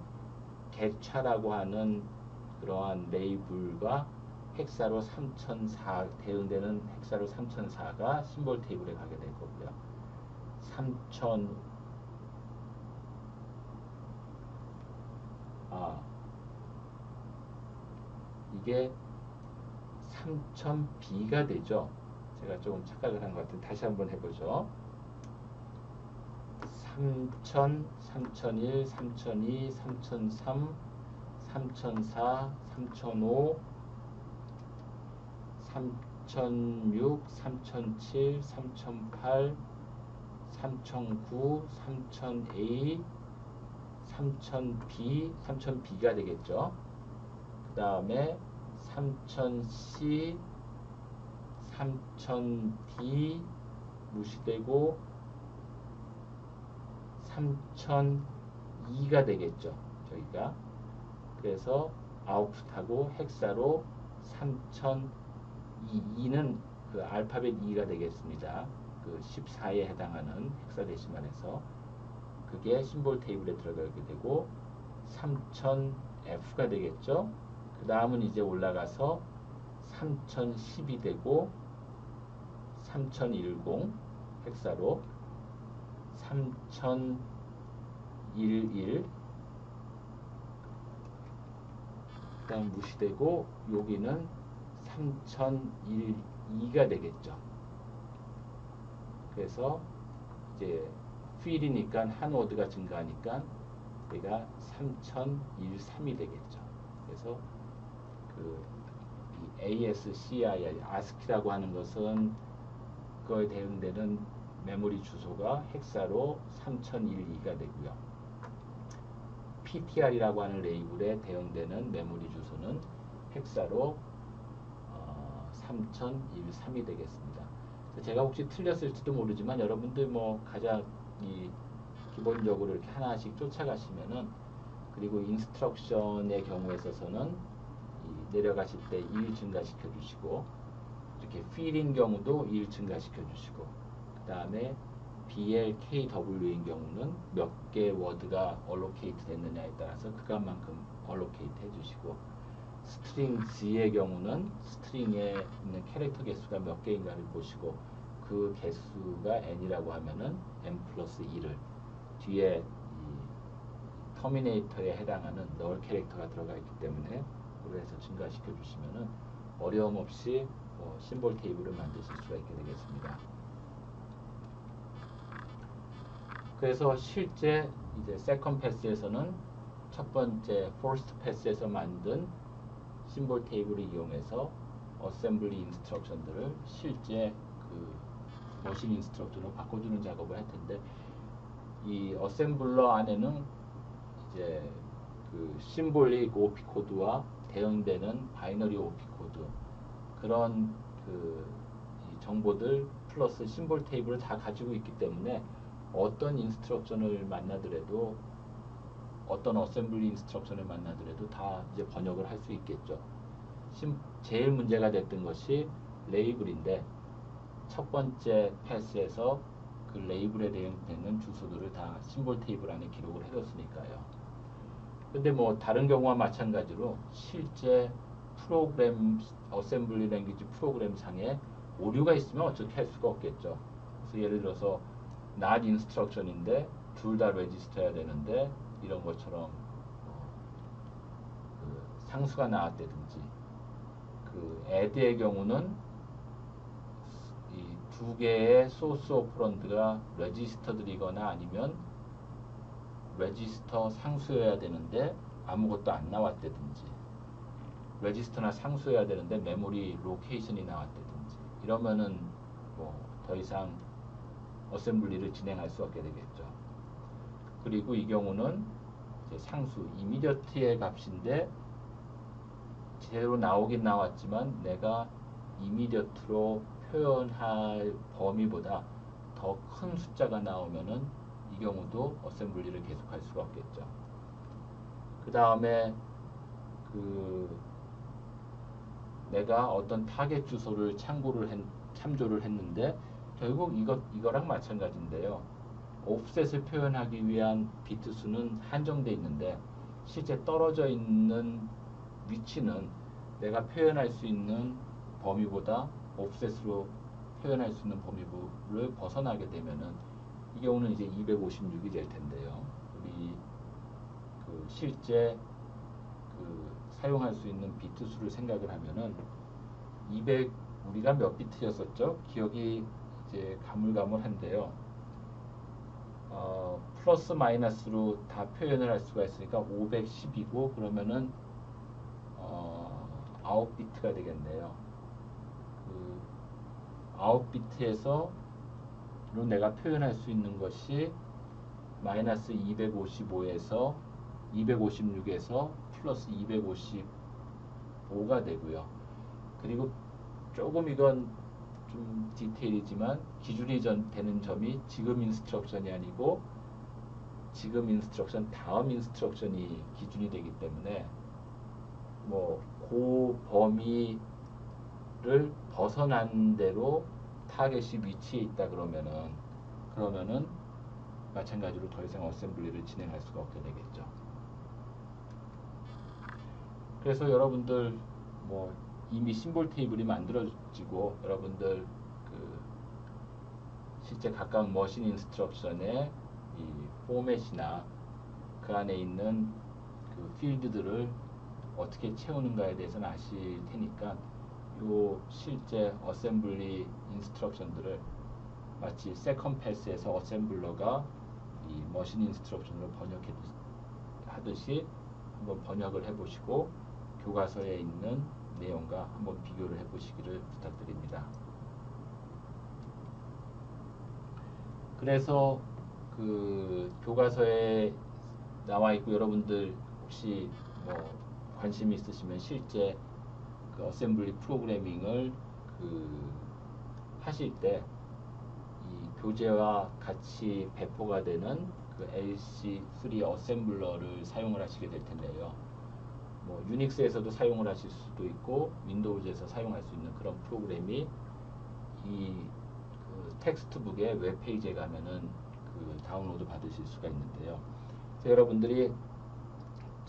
객차라고 하는 그러한 레이블과 헥사로 3004 대응되는 헥사로 3004가 심볼 테이블에 가게 될 거고요. 3000 이게 3000B가 되죠. 제가 조금 착각을 한 것 같은데 다시 한번 해보죠. 3000, 3001, 3002, 3003, 3004, 3005, 3006, 3007, 3008, 3009, 3000A, 3000B, 3000B가 되겠죠. 그 다음에 3000C, 3000D 무시되고 3002가 되겠죠. 저희가. 그래서 아웃풋하고 헥사로 3002는 그 알파벳 2가 되겠습니다. 그 14에 해당하는 헥사데시말에서 그게 심볼 테이블에 들어가게 되고 3000F가 되겠죠. 그 다음은 이제 올라가서 3010이 되고 3010 헥사로 3011 그 다음 무시되고 여기는 3012가 되겠죠. 그래서 이제 필이니까 한 워드가 증가하니까 얘가 3013이 되겠죠. 그래서 그 ASCII ASCII라고 하는 것은 그거에 대응되는 메모리 주소가 헥사로 3012가 되고요. PTR이라고 하는 레이블에 대응되는 메모리 주소는 헥사로 3013이 되겠습니다. 제가 혹시 틀렸을지도 모르지만 여러분들 뭐 가장 기본적으로 이렇게 하나씩 쫓아가시면은 그리고 인스트럭션의 경우에 있어서는 내려가실 때 1 증가시켜 주시고 이렇게 필인 경우도 1 증가시켜 주시고 그 다음에 BLKW인 경우는 몇 개 워드가 얼로케이트 됐느냐에 따라서 그 값만큼 얼로케이트 해주시고 스트링 G의 경우는 스트링에 있는 캐릭터 개수가 몇 개인가를 보시고 그 개수가 n이라고 하면은 n 플러스 1을 뒤에 이 터미네이터에 해당하는 널 캐릭터가 들어가 있기 때문에 그로 해서 증가시켜 주시면은 어려움 없이 심볼 테이블을 만드실 수가 있게 되겠습니다. 그래서 실제 이제 세컨 패스에서는 첫 번째 포스트 패스에서 만든 심볼 테이블을 이용해서 어셈블리 인스트럭션들을 실제 그 머신 인스트럭션으로 바꿔주는 작업을 할 텐데 이 어셈블러 안에는 이제 그 심볼릭 OP 코드와 대응되는 바이너리 OP 코드 그런 그 이 정보들 플러스 심볼 테이블을 다 가지고 있기 때문에 어떤 인스트럭션을 만나더라도 어떤 어셈블리 인스트럭션을 만나더라도 다 이제 번역을 할 수 있겠죠. 제일 문제가 됐던 것이 레이블인데 첫 번째 패스에서 그 레이블에 대응되는 주소들을 다 심볼 테이블 안에 기록을 해뒀으니까요. 근데 뭐 다른 경우와 마찬가지로 실제 프로그램 어셈블리 랭귀지 프로그램 상에 오류가 있으면 어떻게 할 수가 없겠죠. 그래서 예를 들어서 not instruction인데 둘 다 레지스터해야 되는데 이런 것처럼 그 상수가 나왔다든지 그 add의 경우는 이 두 개의 소스 오퍼런드가 레지스터들이거나 아니면 레지스터 상수여야 되는데 아무것도 안 나왔다든지 레지스터나 상수여야 되는데 메모리 로케이션이 나왔다든지 이러면은 뭐 더 이상 어셈블리를 진행할 수 없게 되겠죠. 그리고 이 경우는 이제 상수 이미디어트의 값인데 제대로 나오긴 나왔지만 내가 이미디어트로 표현할 범위보다 더 큰 숫자가 나오면은 이 경우도 어셈블리를 계속할 수가 없겠죠. 그 다음에 그 내가 어떤 타겟 주소를 참조를 했는데 결국 이거랑 마찬가지인데요. 옵셋을 표현하기 위한 비트 수는 한정돼 있는데 실제 떨어져 있는 위치는 내가 표현할 수 있는 범위보다 옵셋으로 표현할 수 있는 범위를 벗어나게 되면은 이 경우는 이제 256이 될 텐데요. 우리 그 실제 그 사용할 수 있는 비트 수를 생각을 하면은 200 우리가 몇 비트였었죠? 기억이 이제 가물가물한데요. 플러스 마이너스로 다 표현을 할 수가 있으니까 510이고 그러면은 9비트가 되겠네요. 그 9비트에서 내가 표현할 수 있는 것이 마이너스 255에서 256에서 플러스 255가 되고요. 그리고 조금 이건 좀 디테일이지만 기준이 되는 점이 지금 인스트럭션이 아니고 지금 인스트럭션 다음 인스트럭션이 기준이 되기 때문에 뭐 그 범위를 벗어난 대로 타겟이 위치해 있다 그러면은 마찬가지로 더 이상 어셈블리를 진행할 수가 없게 되겠죠. 그래서 여러분들 뭐 이미 심볼 테이블이 만들어지고 여러분들 그 실제 가까운 머신 인스트럭션의 이 포맷이나 그 안에 있는 그 필드들을 어떻게 채우는가에 대해서는 아실 테니까 요 실제 어셈블리 인스트럭션들을 마치 세컨 패스에서 어셈블러가 이 머신 인스트럭션으로 번역하듯이 한번 번역을 해보시고 교과서에 있는 내용과 한번 비교를 해보시기를 부탁드립니다. 그래서 그 교과서에 나와 있고 여러분들 혹시 뭐 관심이 있으시면 실제 그 어셈블리 프로그래밍을 그 하실 때 이 교재와 같이 배포가 되는 그 LC3 어셈블러를 사용을 하시게 될 텐데요. 뭐 유닉스에서도 사용을 하실 수도 있고 윈도우즈에서 사용할 수 있는 그런 프로그램이 이 그 텍스트북의 웹페이지에 가면은 그 다운로드 받으실 수가 있는데요. 그래서 여러분들이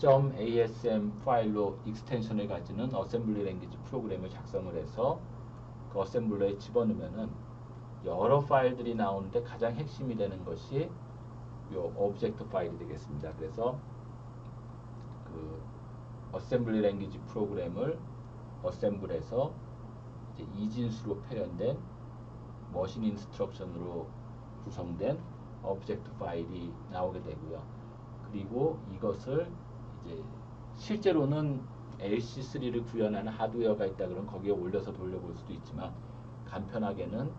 .asm 파일로 익스텐션을 가지는 어셈블리 랭귀지 프로그램을 작성을 해서 그 어셈블러에 집어넣으면은 여러 파일들이 나오는데 가장 핵심이 되는 것이 요 오브젝트 파일이 되겠습니다. 그래서 그 어셈블리 랭귀지 프로그램을 어셈블해서 이제 이진수로 표현된 머신 인스트럭션으로 구성된 오브젝트 파일이 나오게 되고요. 그리고 이것을 이제 실제로는 LC3를 구현하는 하드웨어가 있다 그러면 거기에 올려서 돌려볼 수도 있지만 간편하게는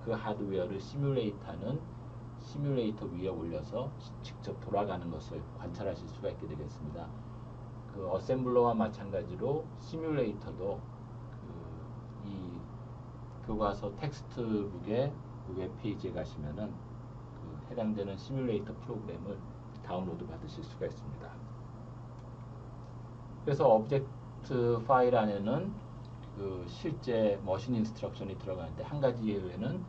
그 하드웨어를 시뮬레이터하는 시뮬레이터 위에 올려서 직접 돌아가는 것을 관찰하실 수가 있게 되겠습니다. 그 어셈블러와 마찬가지로 시뮬레이터도 이 교과서 텍스트북의 그 웹페이지에 가시면은 그 해당되는 시뮬레이터 프로그램을 다운로드 받으실 수가 있습니다. 그래서 오브젝트 파일 안에는 그 실제 머신 인스트럭션이 들어가는데 한 가지 예외는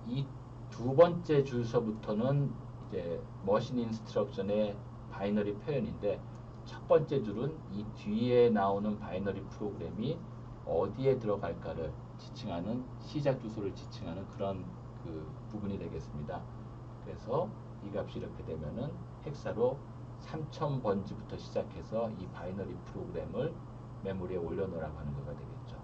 이 두 번째 줄서부터는 이제 머신 인스트럭션의 바이너리 표현인데 첫 번째 줄은 이 뒤에 나오는 바이너리 프로그램이 어디에 들어갈까를 지칭하는 시작 주소를 지칭하는 그런 그 부분이 되겠습니다. 그래서 이 값이 이렇게 되면은 헥사로 3000번지부터 시작해서 이 바이너리 프로그램을 메모리에 올려놓으라고 하는 거가 되겠죠.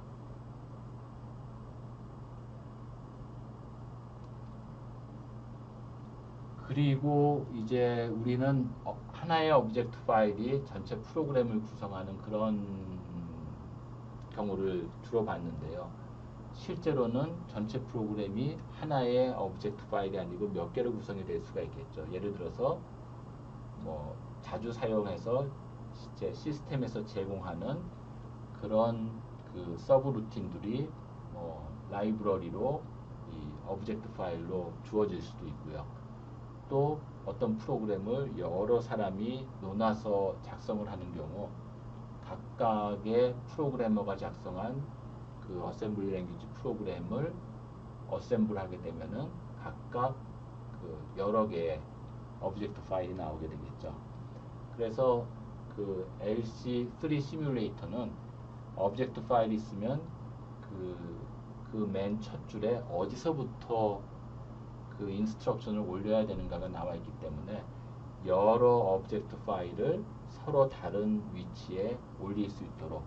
그리고 이제 우리는 하나의 오브젝트 파일이 전체 프로그램을 구성하는 그런 경우를 주로 봤는데요. 실제로는 전체 프로그램이 하나의 오브젝트 파일이 아니고 몇 개로 구성이 될 수가 있겠죠. 예를 들어서 뭐 자주 사용해서 제 시스템에서 제공하는 그런 그 서브 루틴들이 뭐 라이브러리로 이 오브젝트 파일로 주어질 수도 있고요. 또 어떤 프로그램을 여러 사람이 논아서 작성을 하는 경우 각각의 프로그래머가 작성한 그 어셈블리 랭귀지 프로그램을 어셈블하게 되면은 각각 그 여러 개의 오브젝트 파일이 나오게 되겠죠. 그래서 그 LC3 시뮬레이터는 오브젝트 파일이 있으면 그 맨 첫 줄에 어디서부터 그 인스트럭션을 올려야 되는가가 나와 있기 때문에 여러 오브젝트 파일을 서로 다른 위치에 올릴 수 있도록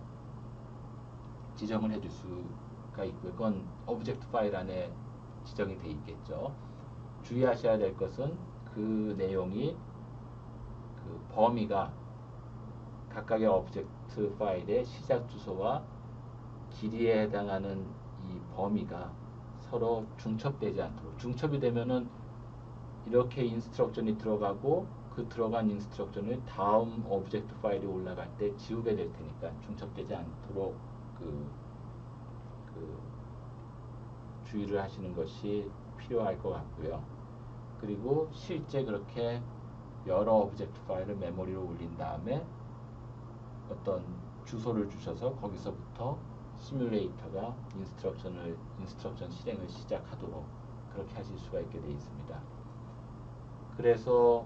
지정을 해줄 수가 있고요. 그건 오브젝트 파일 안에 지정이 돼 있겠죠. 주의하셔야 될 것은 그 내용이 그 범위가 각각의 오브젝트 파일의 시작 주소와 길이에 해당하는 이 범위가 서로 중첩되지 않도록, 중첩이 되면은 이렇게 인스트럭션이 들어가고 그 들어간 인스트럭션을 다음 오브젝트 파일이 올라갈 때 지우게 될 테니까 중첩되지 않도록 그 주의를 하시는 것이 필요할 것 같고요. 그리고 실제 그렇게 여러 오브젝트 파일을 메모리로 올린 다음에 어떤 주소를 주셔서 거기서부터 시뮬레이터가 인스트럭션 실행을 시작하도록 그렇게 하실 수가 있게 되어 있습니다. 그래서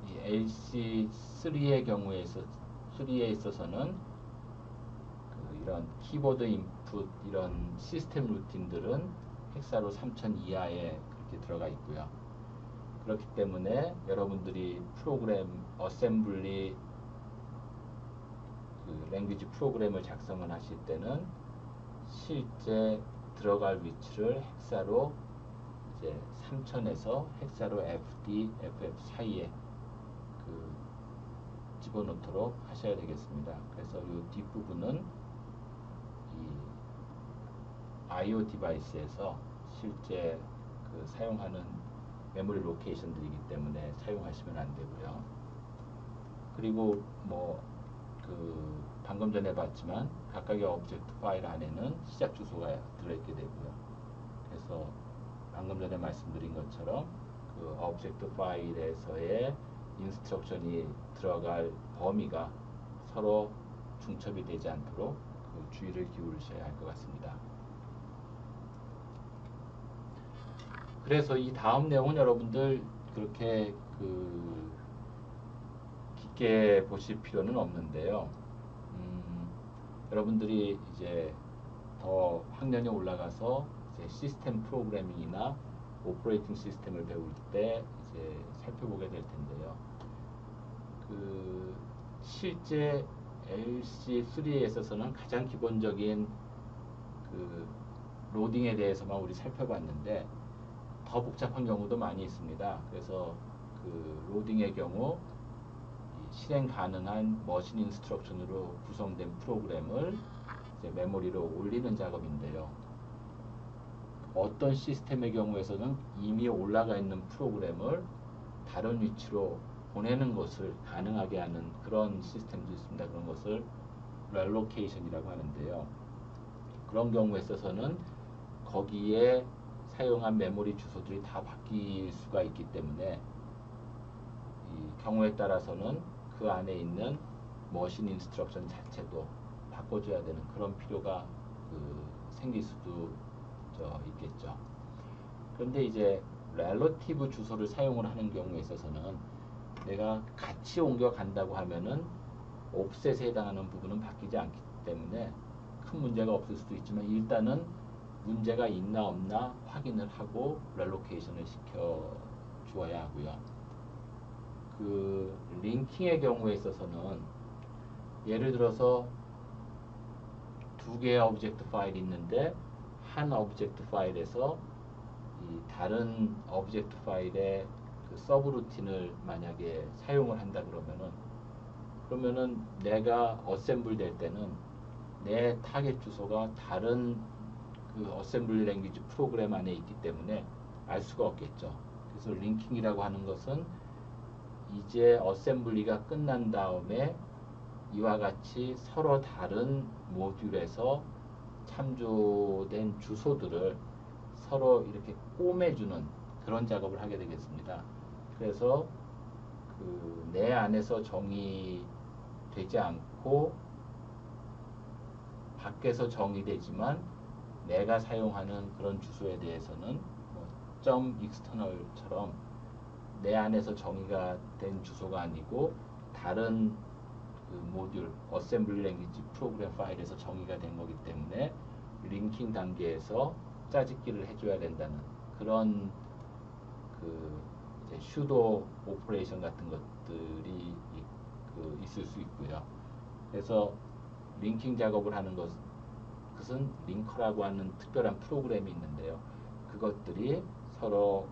이 LC3의 경우에 있어서는 이런 키보드 인풋 이런 시스템 루틴들은 헥사로 3000 이하에 그렇게 들어가 있고요. 그렇기 때문에 여러분들이 프로그램 어셈블리 그 랭귀지 프로그램을 작성을 하실 때는 실제 들어갈 위치를 헥사로 이제 3000에서 헥사로 FD, FF 사이에 그 집어넣도록 하셔야 되겠습니다. 그래서 이 뒷부분은 이 IO 디바이스에서 실제 그 사용하는 메모리 로케이션들이기 때문에 사용하시면 안 되고요. 그리고 뭐 그 방금 전에 봤지만 각각의 오브젝트 파일 안에는 시작 주소가 들어있게 되고요. 그래서 방금 전에 말씀드린 것처럼 그 오브젝트 파일에서의 인스트럭션이 들어갈 범위가 서로 중첩이 되지 않도록 그 주의를 기울이셔야 할 것 같습니다. 그래서 이 다음 내용은 여러분들 그렇게 깊게 보실 필요는 없는데요. 여러분들이 이제 더 학년이 올라가서 이제 시스템 프로그래밍이나 오퍼레이팅 시스템을 배울 때 이제 살펴보게 될 텐데요. 실제 LC3에 있어서는 가장 기본적인 로딩에 대해서만 우리 살펴봤는데 더 복잡한 경우도 많이 있습니다. 그래서 로딩의 경우 실행 가능한 머신 인스트럭션으로 구성된 프로그램을 이제 메모리로 올리는 작업인데요. 어떤 시스템의 경우에서는 이미 올라가 있는 프로그램을 다른 위치로 보내는 것을 가능하게 하는 그런 시스템도 있습니다. 그런 것을 렐로케이션이라고 하는데요. 그런 경우에 있어서는 거기에 사용한 메모리 주소들이 다 바뀔 수가 있기 때문에 이 경우에 따라서는 그 안에 있는 머신 인스트럭션 자체도 바꿔줘야 되는 그런 필요가 생길 수도 있겠죠. 그런데 이제 렐러티브 주소를 사용을 하는 경우에 있어서는 내가 같이 옮겨간다고 하면은 옵셋에 해당하는 부분은 바뀌지 않기 때문에 큰 문제가 없을 수도 있지만 일단은 문제가 있나 없나 확인을 하고 렐로케이션을 시켜 주어야 하고요. 그 링킹의 경우에 있어서는 예를 들어서 두 개의 오브젝트 파일이 있는데 한 오브젝트 파일에서 이 다른 오브젝트 파일의 그 서브루틴을 만약에 사용을 한다 그러면은 내가 어셈블 될 때는 내 타겟 주소가 다른 그 어셈블리 랭귀지 프로그램 안에 있기 때문에 알 수가 없겠죠. 그래서 링킹이라고 하는 것은 이제 어셈블리가 끝난 다음에 이와 같이 서로 다른 모듈에서 참조된 주소들을 서로 이렇게 꼬매주는 그런 작업을 하게 되겠습니다. 그래서 그 내 안에서 정의되지 않고 밖에서 정의되지만 내가 사용하는 그런 주소에 대해서는 뭐 .external처럼 내 안에서 정의가 된 주소가 아니고 다른 그 모듈 어셈블리 랭귀지 프로그램 파일에서 정의가 된 거기 때문에 링킹 단계에서 짜집기를 해줘야 된다는 그런 그 이제 슈도 오퍼레이션 같은 것들이 있을 수 있고요. 그래서 링킹 작업을 하는 것은 링커라고 하는 특별한 프로그램이 있는데요. 그것들이 서로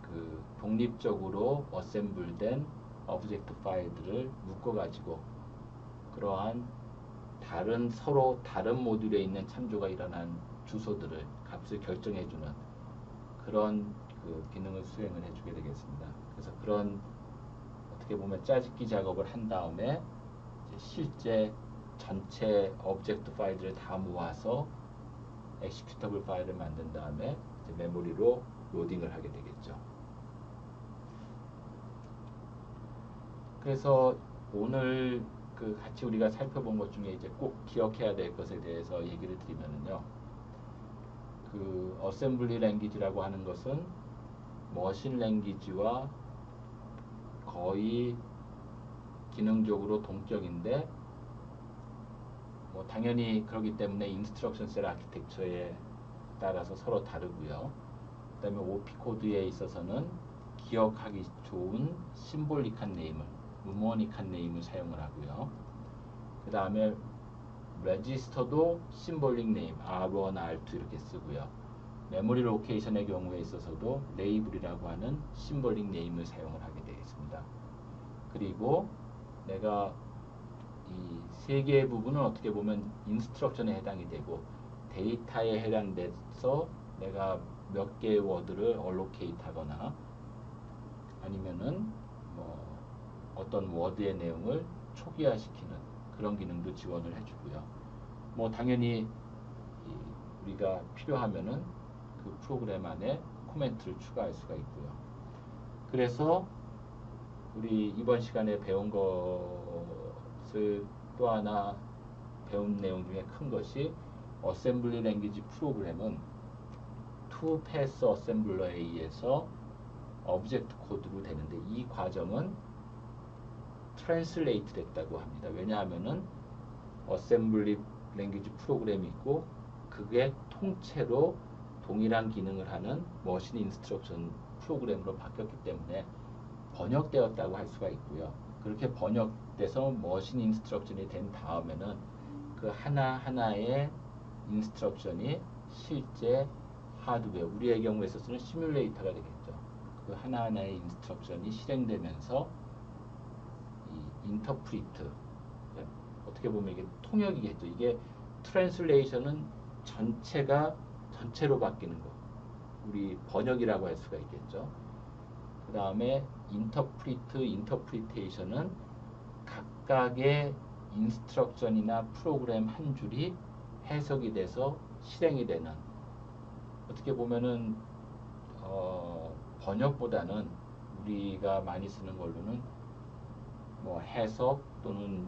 그 독립적으로 어셈블된 오브젝트 파일들을 묶어가지고 그러한 서로 다른 모듈에 있는 참조가 일어난 주소들을 값을 결정해주는 그런 그 기능을 수행을 해주게 되겠습니다. 그래서 그런 어떻게 보면 짜집기 작업을 한 다음에 이제 실제 전체 오브젝트 파일들을 다 모아서 엑시큐터블 파일을 만든 다음에 이제 메모리로 로딩을 하게 되겠죠. 그래서 오늘 그 같이 우리가 살펴본 것 중에 이제 꼭 기억해야 될 것에 대해서 얘기를 드리면은요. 그 어셈블리 랭귀지라고 하는 것은 머신 랭귀지와 거의 기능적으로 동격인데 뭐 당연히 그렇기 때문에 인스트럭션 셀 아키텍처에 따라서 서로 다르고요. 그 다음에 OP 코드에 있어서는 기억하기 좋은 심볼릭한 네임을 무모닉한 네임을 사용을 하고요. 그 다음에 레지스터도 심볼릭 네임 R1, R2 이렇게 쓰고요. 메모리 로케이션의 경우에 있어서도 레이블이라고 하는 심볼릭 네임을 사용을 하게 되겠습니다. 그리고 내가 이 세 개의 부분은 어떻게 보면 인스트럭션에 해당이 되고 데이터에 해당돼서 내가 몇 개의 워드를 얼로케이트 하거나 아니면은 뭐 어떤 워드의 내용을 초기화시키는 그런 기능도 지원을 해주고요. 뭐 당연히 우리가 필요하면은 그 프로그램 안에 코멘트를 추가할 수가 있고요. 그래서 우리 이번 시간에 배운 것을 또 하나 배운 내용 중에 큰 것이 어셈블리 랭귀지 프로그램은 투 패스 어셈블러에 의해서 오브젝트 코드로 되는데 이 과정은 트랜슬레이트 됐다고 합니다. 왜냐하면은 어셈블리 랭귀지 프로그램이 있고 그게 통째로 동일한 기능을 하는 머신 인스트럭션 프로그램으로 바뀌었기 때문에 번역되었다고 할 수가 있고요. 그렇게 번역돼서 머신 인스트럭션이 된 다음에는 그 하나하나의 인스트럭션이 실제 하드웨어, 우리의 경우에 있어서는 시뮬레이터가 되겠죠. 그 하나하나의 인스트럭션이 실행되면서 이 인터프리트, 어떻게 보면 이게 통역이겠죠. 이게 트랜슬레이션은 전체로 바뀌는 거, 우리 번역이라고 할 수가 있겠죠. 그 다음에 인터프리테이션은 각각의 인스트럭션이나 프로그램 한 줄이 해석이 돼서 실행이 되는, 어떻게 보면은 번역보다는 우리가 많이 쓰는 걸로는 뭐 해석 또는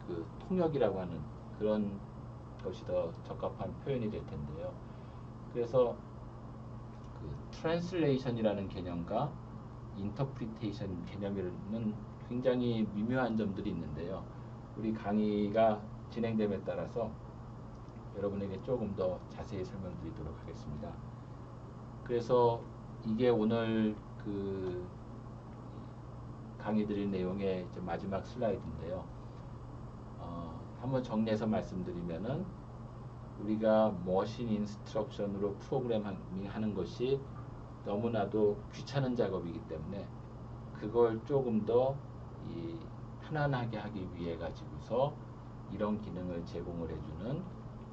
그 통역이라고 하는 그런 것이 더 적합한 표현이 될 텐데요. 그래서 그 트랜슬레이션이라는 개념과 인터프리테이션 개념에는 굉장히 미묘한 점들이 있는데요. 우리 강의가 진행됨에 따라서 여러분에게 조금 더 자세히 설명드리도록 하겠습니다. 그래서 이게 오늘 그 강의 드린 내용의 이제 마지막 슬라이드인데요. 한번 정리해서 말씀드리면은 우리가 머신 인스트럭션으로 프로그래밍 하는 것이 너무나도 귀찮은 작업이기 때문에 그걸 조금 더 편안하게 하기 위해 가지고서 이런 기능을 제공을 해주는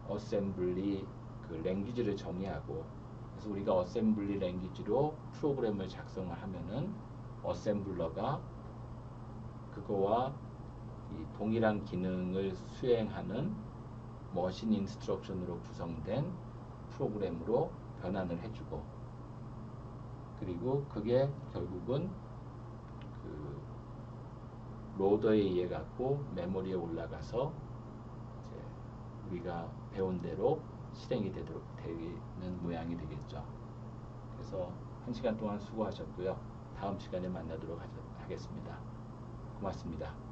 어셈블리 그 랭귀지를 정의하고, 그래서 우리가 어셈블리 랭귀지로 프로그램을 작성을 하면은 어셈블러가 그거와 이 동일한 기능을 수행하는 머신 인스트럭션으로 구성된 프로그램으로 변환을 해주고, 그리고 그게 결국은 그 로더에 의해 갖고 메모리에 올라가서 이제 우리가 배운 대로 실행이 되는 모양이 되겠죠. 그래서 1시간 동안 수고하셨고요. 다음 시간에 만나도록 하겠습니다. 고맙습니다.